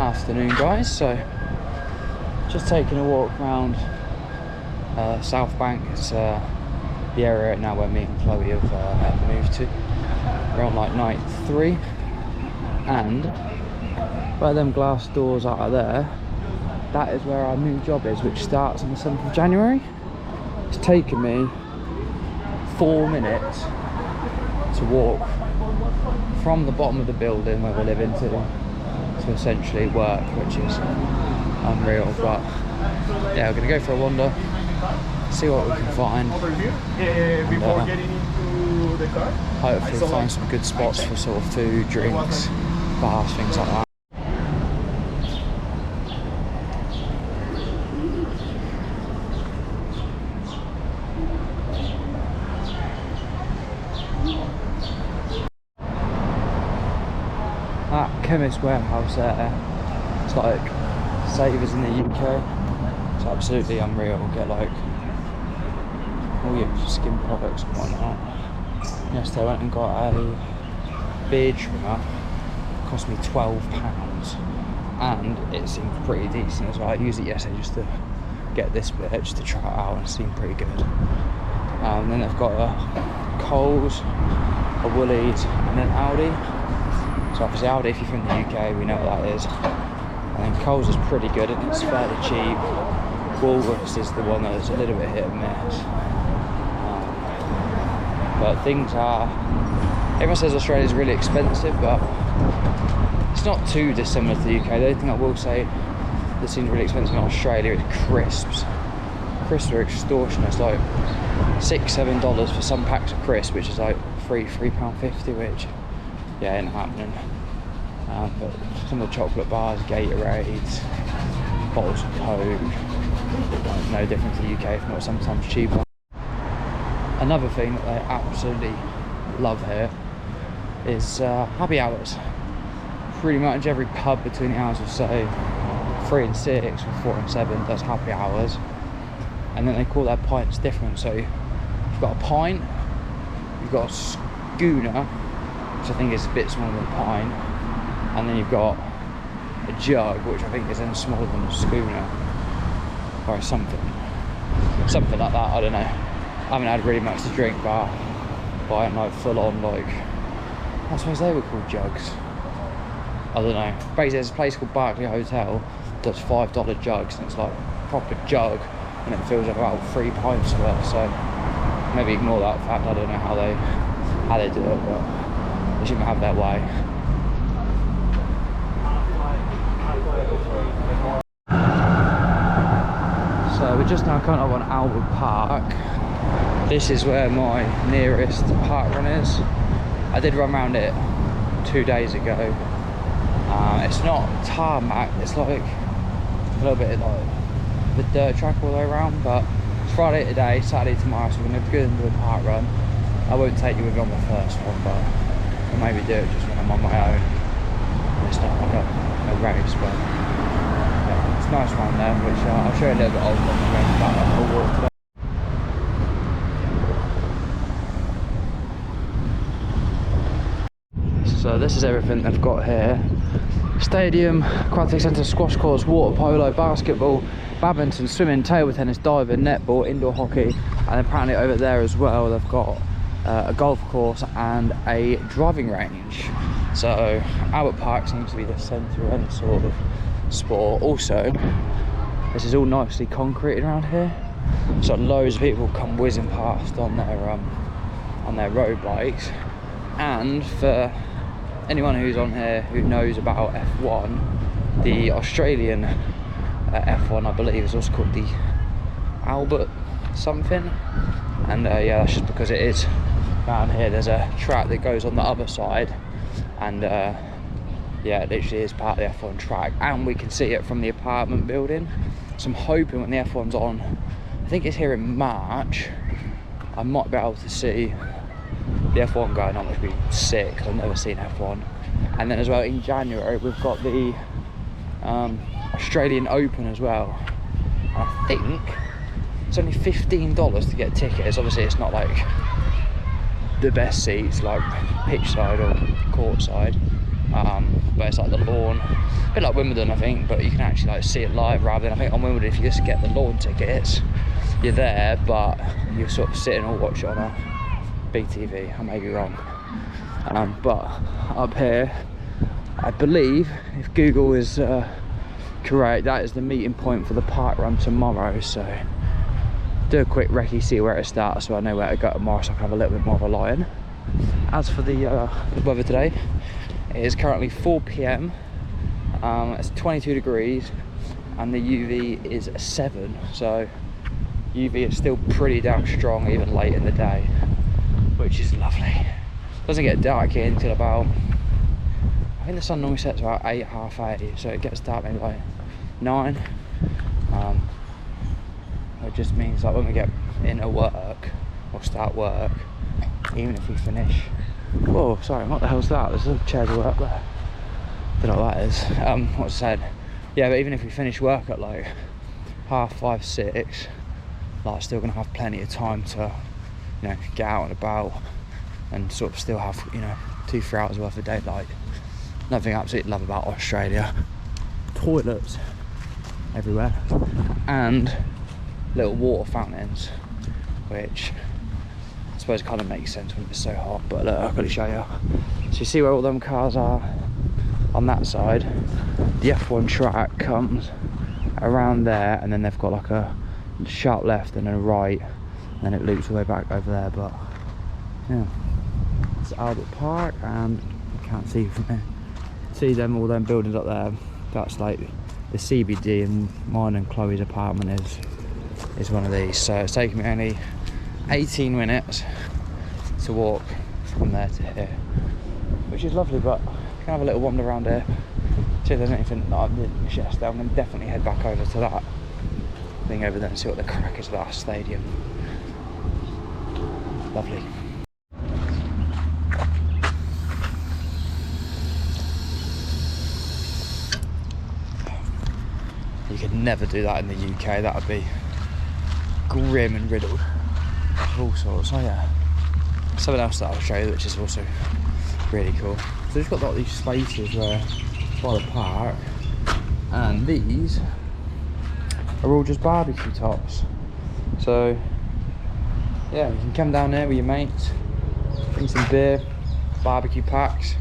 Afternoon, guys. So just taking a walk around Southbank. It's the area now where me and Chloe have moved to. We're on like night 3, and where them glass doors are there, that is where our new job is, which starts on the 7th of January. It's taken me 4 minutes to walk from the bottom of the building where we live into to essentially work, which is unreal. But yeah, we're gonna go for a wander, see what we can find, before getting into the car. Hopefully find some good spots for sort of food, drinks, bars, things like that. That chemist warehouse there, it's like Savers in the UK. It's absolutely unreal. Get like all your skin products and whatnot. Yesterday I went and got a beard trimmer. It cost me £12, and it seemed pretty decent as well. I used it yesterday just to get this bit, just to try it out, and it seemed pretty good. And then they've got a Coles, a Woolies, and an Aldi. So obviously Aldi, if you're from the UK, we know what that is. And then Coles is pretty good and it's fairly cheap. Woolworths is the one that's a little bit hit and miss. But things are, everyone says Australia's really expensive, but it's not too dissimilar to the UK. The only thing I will say that seems really expensive in Australia is crisps. Crisps are extortionate. It's like $6-7 for some packs of crisps, which is like £3.50, which, yeah, ain't happening. But some of the chocolate bars, Gatorades, bottles of Coke, no different to the UK, if not sometimes cheaper. Another thing that they absolutely love here is happy hours. Pretty much every pub between the hours of, say, 3 and 6 or 4 and 7 does happy hours, and then they call their pints different. So you've got a pint, you've got a schooner, which I think is a bit smaller than a pint, and then you've got a jug, which I think is then smaller than a schooner, or something like that. I don't know. I haven't had really much to drink, but I ain't like full on, like, I suppose they were called jugs. I don't know. Basically, there's a place called Barclay Hotel that's $5 jugs, and it's like a proper jug, and it fills up about 3 pints worth. So maybe ignore that fact. I don't know how they do it, but they shouldn't have their way. So we're just now coming up on Albert Park. This is where my nearest park run is. I did run around it 2 days ago. It's not tarmac, it's like a little bit like the dirt track all the way around, but it's Friday today, Saturday tomorrow, so we're going to go and do a park run. I won't take you with me on the first one, but I'll maybe do it just when I'm on my own. It's not like a race, but yeah, it's nice around there, which I'll show you a little bit of when we're going back on the walk today. So this is everything they've got here. Stadium, aquatic centre, squash courts, water polo, basketball, badminton, swimming, table tennis, diving, netball, indoor hockey, and apparently over there as well they've got a golf course and a driving range. So Albert Park seems to be the centre of any sort of sport. Also, this is all nicely concreted around here, so loads of people come whizzing past on their road bikes. And for anyone who's on here who knows about F1, the Australian F1, I believe, is also called the Albert something, and yeah, that's just because it is around here. There's a track that goes on the other side, and yeah, it literally is part of the F1 track, and we can see it from the apartment building. So I'm hoping when the F1's on, I think it's here in March, I might be able to see the F1 going on, which would be sick. I've never seen F1. And then as well in January we've got the Australian Open as well. I think it's only $15 to get tickets. Obviously it's not like the best seats like pitch side or court side, but it's like the lawn, a bit like Wimbledon I think, but you can actually like see it live, rather than I think on Wimbledon if you just get the lawn tickets you're there, but you're sort of sitting or watch it on a big TV. I may be wrong, but up here I believe, if Google is correct, that is the meeting point for the park run tomorrow. So do a quick recce, see where it starts, so I know where to go tomorrow, so I can have a little bit more of a lie-in. As for the weather today, it is currently 4 PM, it's 22 degrees and the UV is 7, so UV is still pretty damn strong even late in the day, which is lovely. Doesn't get dark here until about, I think the sun normally sets about 8, half 8, so it gets dark maybe like 9. It just means like when we get into work or start work, even if we finish, whoa, sorry, what the hell's that? There's a chair to work there. Don't know what that is. What I said, yeah, but even if we finish work at like 5:30, 6, like still gonna have plenty of time to, you know, get out and about and sort of still have, you know, 2-3 hours worth of daylight. Another thing I absolutely love about Australia, toilets everywhere and little water fountains, which I suppose kind of makes sense when it's so hot, but look, I've got to show you. So you see where all them cars are on that side? The F1 track comes around there, and then they've got like a sharp left and a right, and then it loops all the way back over there. But yeah, it's Albert Park, and you can't see from there. See them, all them buildings up there, that's like the CBD, and mine and Chloe's apartment is one of these. So it's taken me only 18 minutes to walk from there to here, which is lovely. But I can have a little wander around here, see if there's anything that I didn't miss yesterday. I'm going to definitely head back over to that thing over there and see what the crack is of that stadium. Lovely. You could never do that in the UK, that would be grim and riddled of all sorts. Oh yeah, something else that I'll show you, which is also really cool. So we've got like these spaces where by the park, and these are all just barbecue tops. So yeah, you can come down there with your mates, drink some beer, barbecue packs,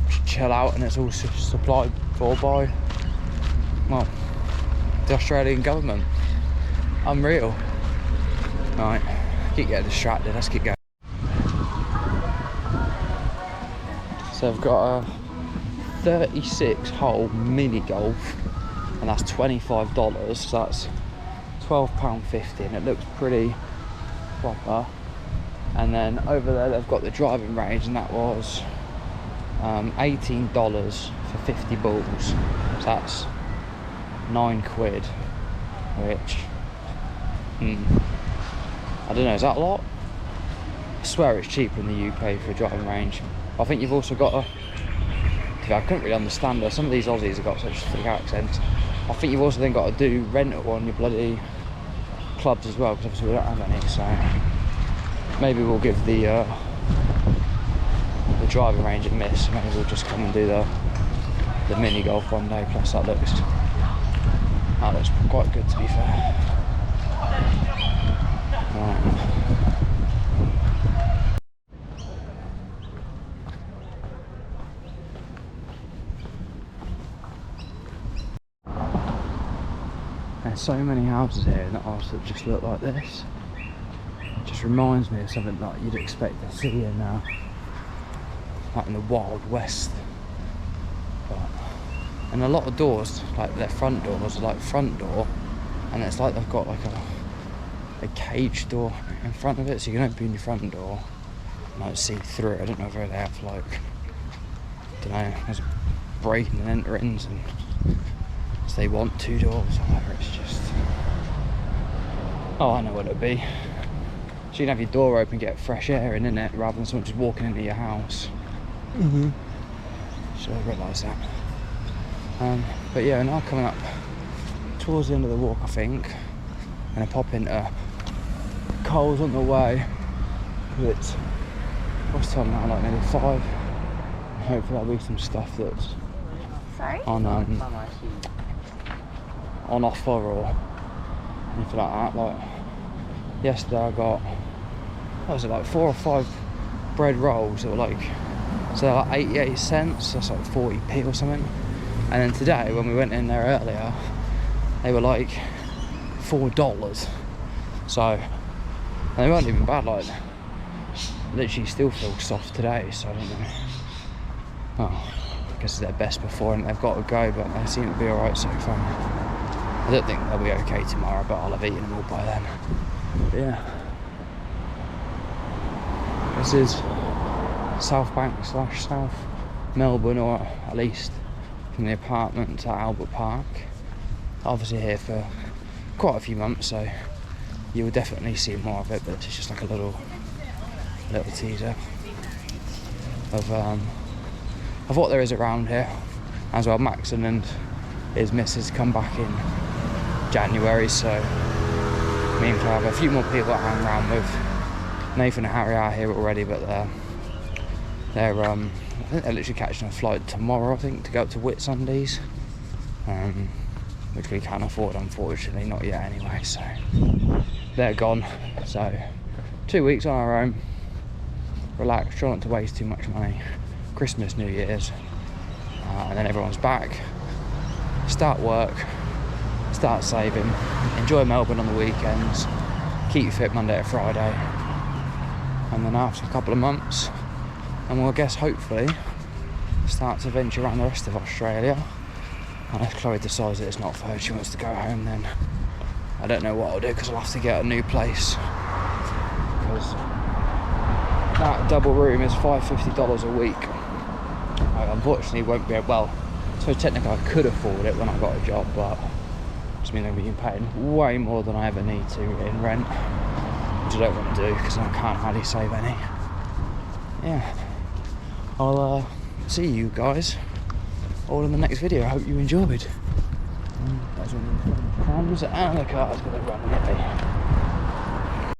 just chill out, and it's all supplied for by, well, the Australian government. Unreal. Right, keep getting distracted, let's keep going. So I've got a 36 hole mini golf, and that's $25, so that's £12.50, and it looks pretty proper. And then over there they've got the driving range, and that was $18 for 50 balls, so that's £9, which I don't know, is that a lot? I swear it's cheaper in the UK for a driving range. I think you've also got I couldn't really understand her. Some of these Aussies have got such thick accents. I think you've also then got to do rental on your bloody clubs as well, because obviously we don't have any, so maybe we'll give the driving range a miss. Maybe we'll just come and do the mini golf one day. Plus that looks quite good, to be fair. Right. There's so many houses here in the arse that just look like this. It just reminds me of something that you'd expect to see in like in the Wild West. And a lot of doors, like their front doors, are like front door, and it's like they've got like a cage door in front of it, so you can open your front door and like see through it. I don't know whether they have like, I don't know, there's breaking and enterings, and so they want 2 doors, or whatever. It's just, oh, I know what it'd be. So you can have your door open, get fresh air in it, rather than someone just walking into your house. So I realise that. But yeah, now coming up towards the end of the walk, I think, and I pop into Coles on the way. It's, what's the time now, like nearly 5. hopefully there'll be some stuff that's on offer or anything like that. Like yesterday I got, what was it, like 4 or 5 bread rolls that were like, so they're like 88 cents, that's like 40p or something. And then today when we went in there earlier, they were like $4. So, and they weren't even bad, like literally still feel soft today, so I don't know. Oh, I guess it's their best before and they've got to go, but they seem to be alright so far. I don't think they'll be okay tomorrow, but I'll have eaten them all by then. But yeah. This is Southbank / South Melbourne, or at least from the apartment to Albert Park. Obviously here for quite a few months, so you'll definitely see more of it, but it's just like a little teaser of what there is around here. As well, Maxon and his missus come back in January, so me and Clive have a few more people to hang around with. Nathan and Harry are here already, but they're I think they're literally catching a flight tomorrow, I think, to go up to Whitsundays, which we can't afford, unfortunately, not yet anyway, so they're gone. So 2 weeks on our own, relax, try not to waste too much money, Christmas, New Year's, and then everyone's back, start work, start saving, enjoy Melbourne on the weekends, keep fit Monday to Friday, and then after a couple of months, and we'll, I guess, hopefully start to venture around the rest of Australia. Unless Chloe decides that it's not for her, she wants to go home, then I don't know what I'll do, because I'll have to get a new place, because that double room is $550 a week. I unfortunately won't be able, well, so technically I could afford it when I got a job, but it's mean I'm being paid way more than I ever need to in rent, which I don't want to do because I can't hardly save any. Yeah, I'll see you guys all in the next video. I hope you enjoyed. That's when the crumbs and the car's going to run at me.